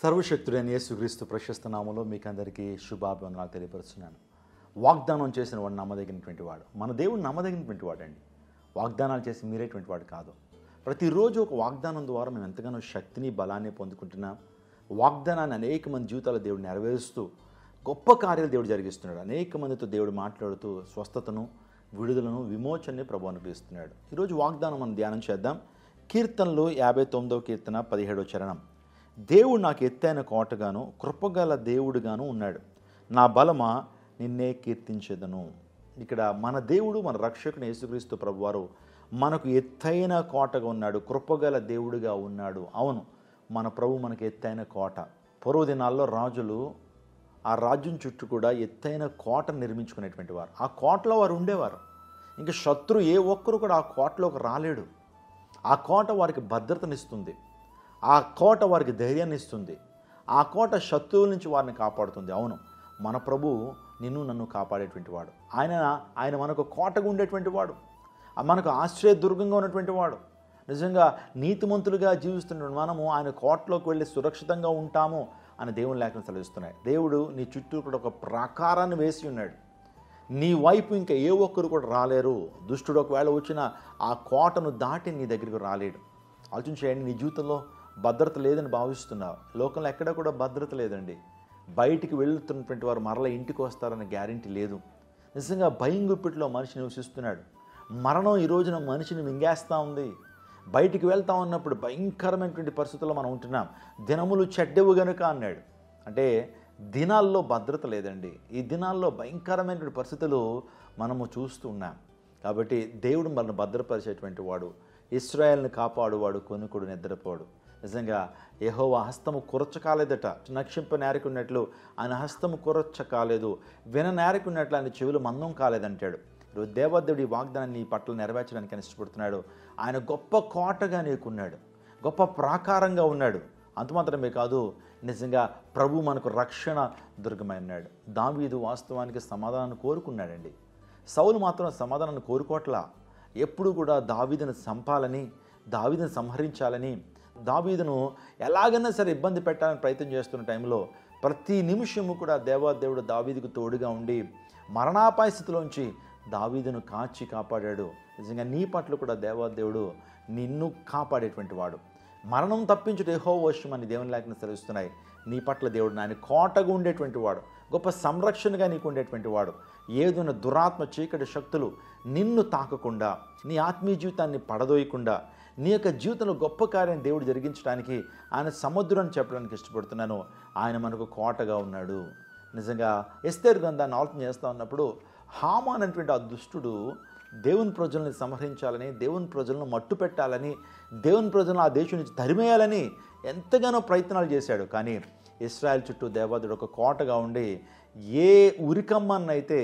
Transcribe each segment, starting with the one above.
సర్వశక్తుడైన యేసుక్రీస్తు ప్రశస్త నామములో మీకు అందరికీ శుభాభివందనాలు తెలియపరుస్తున్నాను. వాగ్దానం చేసిన వాడు నమ్మదగినటువంటి వాడు. మన దేవుడు నమ్మదగినటువంటి వాడండి. వాగ్దానాలు చేసి మీరేటువంటి వాడు కాదు. ప్రతిరోజు ఒక వాగ్దానం ద్వారా మేము ఎంతగానో శక్తిని బలాన్ని పొందుకుంటున్నాం. వాగ్దానాన్ని అనేక మంది జీవితాల దేవుడు నెరవేరుస్తూ గొప్ప కార్యాలు దేవుడు జరిగిస్తున్నాడు. అనేక మందితో దేవుడు మాట్లాడుతూ స్వస్థతను, విడుదలను, విమోచనని ప్రభువు అనుగ్రహిస్తున్నాడు. ఈరోజు వాగ్దానం మనం ధ్యానం చేద్దాం. కీర్తనలు 59వ కీర్తన 17వ చరణం. దేవుడు నాకు ఎత్తైన కోటగాను కృపగల దేవుడుగాను ఉన్నాడు. నా బలమా నిన్నే కీర్తించెదను. ఇక్కడ మన దేవుడు, మన రక్షకుని యేసుక్రీస్తు ప్రభువారు మనకు ఎత్తైన కోటగా ఉన్నాడు, కృపగల దేవుడుగా ఉన్నాడు. అవును, మన ప్రభు మనకు ఎత్తైన కోట. పూర్వ దినాల్లో రాజులు ఆ రాజ్యం చుట్టూ కూడా ఎత్తైన కోటను నిర్మించుకునేటువంటి వారు. ఆ కోటలో వారు ఉండేవారు. ఇంకా శత్రు ఏ ఒక్కరు కూడా ఆ కోటలోకి రాలేడు. ఆ కోట వారికి భద్రతనిస్తుంది. ఆ కోట వారికి ధైర్యాన్ని ఇస్తుంది. ఆ కోట శత్రువుల నుంచి వారిని కాపాడుతుంది. అవును, మన ప్రభు నిన్ను నన్ను కాపాడేటువంటి వాడు. ఆయన మనకు కోటగా ఉండేటువంటి వాడు, మనకు ఆశ్రయదుర్గంగా ఉన్నటువంటి వాడు. నిజంగా నీతిమంతులుగా జీవిస్తున్న మనము ఆయన కోటలోకి వెళ్ళి సురక్షితంగా ఉంటాము అని దేవుని లేఖనం సెలవిస్తున్నాయి. దేవుడు నీ చుట్టూ కూడా ఒక ప్రాకారాన్ని వేసి ఉన్నాడు. నీ వైపు ఇంకా ఏ ఒక్కరు కూడా రాలేరు. దుష్టుడు ఒకవేళ వచ్చిన ఆ కోటను దాటి నీ దగ్గరికి రాలేడు. ఆలోచించేయండి, నీ జీవితంలో భద్రత లేదని భావిస్తున్నావు. లోకంలో ఎక్కడ కూడా భద్రత లేదండి. బయటికి వెళ్తున్నటువంటి వారు మరలా ఇంటికి వస్తారన్న గ్యారెంటీ లేదు. నిజంగా భయం గుప్పిట్లో మనిషి నివసిస్తున్నాడు. మరణం ఈ రోజున మనిషిని మింగేస్తూ ఉంది. బయటికి వెళ్తా ఉన్నప్పుడు భయంకరమైనటువంటి పరిస్థితుల్లో మనం ఉంటున్నాం. దినములు చెడ్డవు గనుక అన్నాడు. అంటే దినాల్లో భద్రత లేదండి. ఈ దినాల్లో భయంకరమైనటువంటి పరిస్థితులు మనము చూస్తూ ఉన్నాం. కాబట్టి దేవుడు మనల్ని భద్రపరిచేటువంటి వాడు. ఇశ్రాయేలుని కాపాడువాడు, కొనుకుడు నిద్రపోడు. నిజంగా యెహోవా హస్తము కురచకాలేదట. నక్షింప నేరకున్నట్లు ఆయన హస్తము కురచకాలేదు, విన నేరకున్నట్లు ఆయన చెవులు మందం కాలేదంటాడు. ఈరోజు దేవదేవుడి వాగ్దానాన్ని నీ పట్ల నెరవేర్చడానికి ఆయన ఇష్టపడుతున్నాడు. ఆయన గొప్ప కోటగా నీకున్నాడు, గొప్ప ప్రాకారంగా ఉన్నాడు. అంత మాత్రమే కాదు, నిజంగా ప్రభు మనకు రక్షణ దుర్గమైనాడు. దావీదు వాస్తవానికి సమాధానాన్ని కోరుకున్నాడండి. సౌలు మాత్రం సమాధానాన్ని కోరుకోవట్లా. ఎప్పుడు కూడా దావీదును చంపాలని, దావీదును సంహరించాలని, దావీదును ఎలాగైనా సరే ఇబ్బంది పెట్టాలని ప్రయత్నం చేస్తున్న టైంలో ప్రతి నిమిషము కూడా దేవాదేవుడు దావీదుకు తోడుగా ఉండి మరణాపాయ స్థితిలోంచి దావీదును కాచి కాపాడాడు. నిజంగా నీ పట్ల కూడా దేవాదేవుడు నిన్ను కాపాడేటువంటి వాడు. మరణం తప్పించుట యెహోవా వశమని దేవుని లేఖనాలు సెలవిస్తున్నాయి. నీ పట్ల దేవుడు ఆయన కోటగా ఉండేటువంటి వాడు, గొప్ప సంరక్షణగా నీకు ఉండేటువంటి వాడు. ఏదైనా దురాత్మ చీకటి శక్తులు నిన్ను తాకకుండా, నీ ఆత్మీయ జీవితాన్ని పడదోయకుండా, నీ యొక్క జీవితంలో గొప్ప కార్యం దేవుడు జరిగించడానికి ఆయన సముద్రాన్ని చెప్పడానికి ఇష్టపడుతున్నాను. ఆయన మనకు కోటగా ఉన్నాడు. నిజంగా ఎస్తేరు గ్రంథాన్ని ఆలోచన చేస్తూ ఉన్నప్పుడు హామాన్ అనేటువంటి ఆ దుష్టుడు దేవుని ప్రజల్ని సంహరించాలని, దేవుని ప్రజలను మట్టు పెట్టాలని, దేవుని ప్రజలను ఆ దేశం నుంచి తరిమేయాలని ఎంతగానో ప్రయత్నాలు చేశాడు. కానీ ఇశ్రాయేల్ చుట్టూ దేవదేవుడు ఒక కోటగా ఉండి ఏ ఉరికమ్మన్నైతే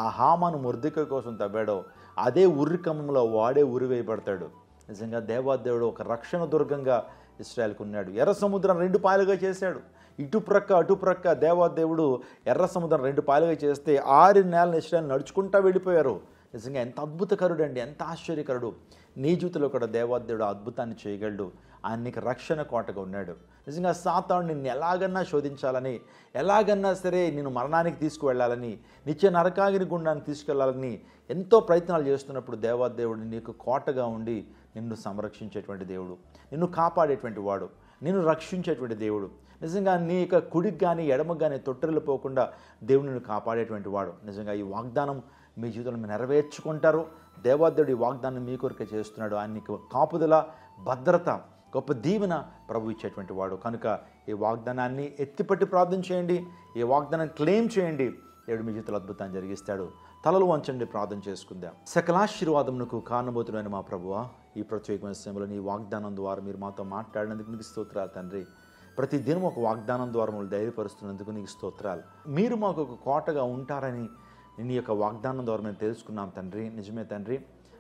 ఆ హామాను మొర్దెకై కోసం తవ్వాడో అదే ఉరికమ్మంలో వాడే ఉరివేయబడతాడు. నిజంగా దేవాదేవుడు ఒక రక్షణ దుర్గంగా ఇశ్రాయేలుకు ఉన్నాడు. ఎర్ర సముద్రం 2 పాయలుగా చేశాడు. ఇటుప్రక్క అటుప్రక్క దేవాదేవుడు ఎర్ర సముద్రం 2 పాయలుగా చేస్తే 6 నెలల ఇశ్రాయేలు నడుచుకుంటా వెళ్ళిపోయారు. నిజంగా ఎంత అద్భుతకరుడు అండి, ఎంత ఆశ్చర్యకరుడు. నీ జీవితంలో కూడా దేవాదేవుడు అద్భుతాన్ని చేయగలడు. ఆయన నీకు రక్షణ కోటగా ఉన్నాడు. నిజంగా సాతాను నిన్ను ఎలాగన్నా శోధించాలని, ఎలాగన్నా సరే నిన్ను మరణానికి తీసుకువెళ్ళాలని, నిత్య నరకాగిని గుండానికి తీసుకెళ్లాలని ఎంతో ప్రయత్నాలు చేస్తున్నప్పుడు దేవాదేవుడు నీకు కోటగా ఉండి నిన్ను సంరక్షించేటువంటి దేవుడు, నిన్ను కాపాడేటువంటి వాడు, నిన్ను రక్షించేటువంటి దేవుడు. నిజంగా నీ యొక్క కుడికి కానీ ఎడమకు కానీ తొట్టెళ్ళిపోకుండా దేవుడు నిన్ను కాపాడేటువంటి వాడు. నిజంగా ఈ వాగ్దానం మీ జీవితంలో నెరవేర్చుకుంటారు. దేవాదేవుడు ఈ వాగ్దానం మీ కొరకే చేస్తున్నాడు. ఆయన నీకు కాపుదల, భద్రత, గొప్ప దీవెన ప్రభు ఇచ్చేటువంటి వాడు. కనుక ఈ వాగ్దానాన్ని ఎత్తిపట్టి ప్రార్థన చేయండి. ఈ వాగ్దానాన్ని క్లెయిమ్ చేయండి. దేవుడు మీ జీవితంలో అద్భుతాన్ని జరిగిస్తాడు. తలలు వంచండి, ప్రార్థన చేసుకుందాం. సకలాశీర్వాదమునకు కారణభూతుడైన మా ప్రభువా, ఈ ప్రత్యేకమైన సమయంలో నీ వాగ్దానం ద్వారా మీరు మాతో మాట్లాడినందుకు నీకు స్తోత్రాలు తండ్రి. ప్రతి దినం ఒక వాగ్దానం ద్వారా మమ్మల్ని ధైర్యపరుస్తున్నందుకు నీకు స్తోత్రాలు. మీరు మాకు ఒక కోటగా ఉంటారని నీ యొక్క వాగ్దానం ద్వారా మేము తెలుసుకున్నాం తండ్రి. నిజమే తండ్రి.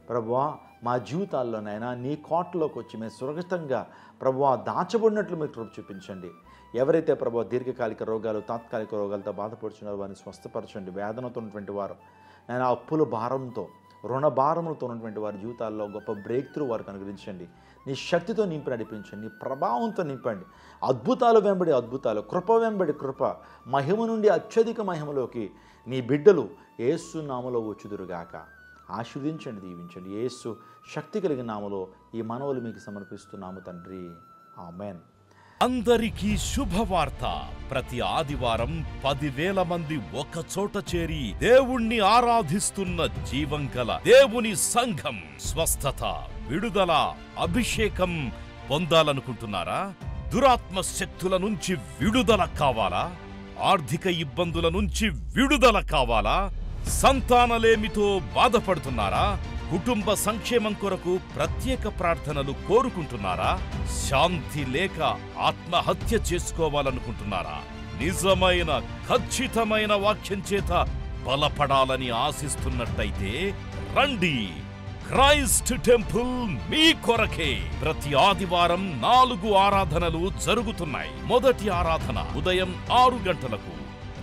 ప్రభువా, మా జీవితాల్లోనైనా నీ కోటలోకి వచ్చి మేము సురక్షితంగా ప్రభువా దాచబడినట్లు మీరు కృప చూపించండి. ఎవరైతే ప్రభువా దీర్ఘకాలిక రోగాలు, తాత్కాలిక రోగాలతో బాధపడుతున్నారో వారిని స్వస్థపరచండి. వేదనతో ఉన్నటువంటి వారు నేను అప్పుల భారంతో రుణభారములతో ఉన్నటువంటి వారి జీవితాల్లో గొప్ప బ్రేక్ త్రూ వారికి అనుగ్రహించండి. నీ శక్తితో నింపి నడిపించండి, నీ ప్రభావంతో నింపండి. అద్భుతాలు వెంబడి అద్భుతాలు, కృప వెంబడి కృప, మహిమ నుండి అత్యధిక మహిమలోకి నీ బిడ్డలు యేసు నామములో వచ్చుదురుగాక. ఆశీర్వదించండి, దీవించండి. యేసు శక్తి కలిగిన నామములో ఈ మనవులు మీకు సమర్పిస్తున్నాము తండ్రి. ఆమేన్. అందరికీ శుభవార్త. ప్రతి ఆదివారం 10,000 మంది ఒక చోట చేరి దేవుణ్ణి ఆరాధిస్తున్న జీవం గల దేవుని సంఘం. స్వస్థత, విడుదల, అభిషేకం పొందాలనుకుంటున్నారా? దురాత్మ శక్తుల నుంచి విడుదల కావాలా? ఆర్థిక ఇబ్బందుల నుంచి విడుదల కావాలా? సంతానలేమితో బాధపడుతున్నారా? కుటుంబ సంక్షేమం కొరకు ప్రత్యేక ప్రార్థనలు కోరుకుంటున్నారా? శాంతి లేక ఆత్మహత్య చేసుకోవాలనుకుంటున్నారా? నిజమైన ఖచ్చితమైన వాక్యం చేత బలపడాలని ఆశిస్తున్నట్టయితే రండి. క్రైస్ట్ టెంపుల్ మీ కొరకే. ప్రతి ఆదివారం 4 ఆరాధనలు జరుగుతున్నాయి. మొదటి ఆరాధన ఉదయం 6 గంటలకు,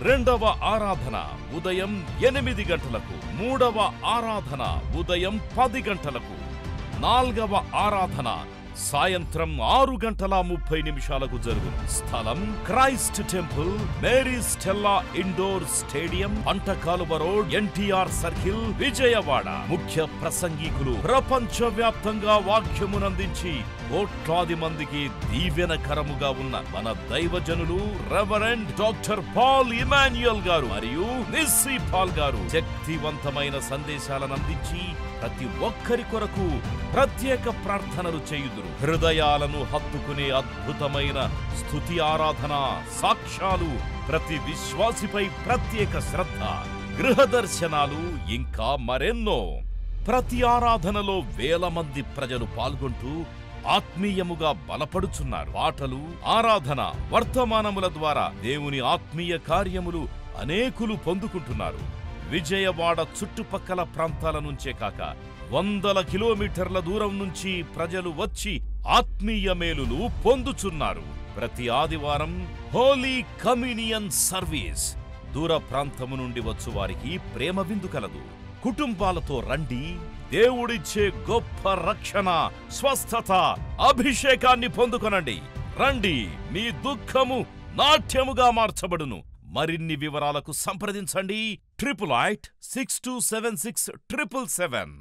రెండవ ఆరాధన ఉదయం 8 గంటలకు, మూడవ ఆరాధన ఉదయం 10 గంటలకు, నాల్గవ ఆరాధన సాయంత్రం 6:30 జరుగును. స్థలం Christ temple, Mary Stella indoor stadium, Pantakaluva road, NTR circle, Vijayawada. ముఖ్య ప్రసంగికులు ప్రపంచవ్యాప్తంగా వాక్యమునందించి కోట్లాది మందికి దీవెనకరముగా ఉన్న మన దైవజనులు రెవరెండ్ డాక్టర్ పాల్ ఇమాన్యుయల్ గారు మరియు నిస్సీ పాల్ గారు శక్తివంతమైన సందేశాలను అందించి ప్రతి ఒక్కరి కొరకు ప్రత్యేక ప్రార్థనలు చేయుదురు. హృదయాలను హత్తుకునే అద్భుతమైన స్తుతి ఆరాధన సాక్ష్యాలు, ప్రతి విశ్వాసిపై ప్రత్యేక శ్రద్ధ, గృహ దర్శనాలు, ఇంకా మరెన్నో. ప్రతి ఆరాధనలో 1000 మంది ప్రజలు పాల్గొంటూ ఆత్మీయముగా బలపడుచున్నారు. పాటలు, ఆరాధన, వర్తమానముల ద్వారా దేవుని ఆత్మీయ కార్యములు అనేకులు పొందుకుంటున్నారు. విజయవాడ చుట్టుపక్కల ప్రాంతాల నుంచే కాక 100 కిలోమీటర్ల దూరం నుంచి ప్రజలు వచ్చి ఆత్మీయ మేలులు పొందుచున్నారు. ప్రతి ఆదివారం హోలీ కమ్యూనియన్ సర్వీస్. దూర ప్రాంతము నుండి వచ్చు వారికి ప్రేమ విందు కలదు. కుటుంబాలతో రండి. దేవుడిచ్చే గొప్ప రక్షణ, స్వస్థత, అభిషేకాన్ని పొందుకొనండి. రండి, మీ దుఃఖము నాట్యముగా మార్చబడును. మరిన్ని వివరాలకు సంప్రదించండి 88 6276 777.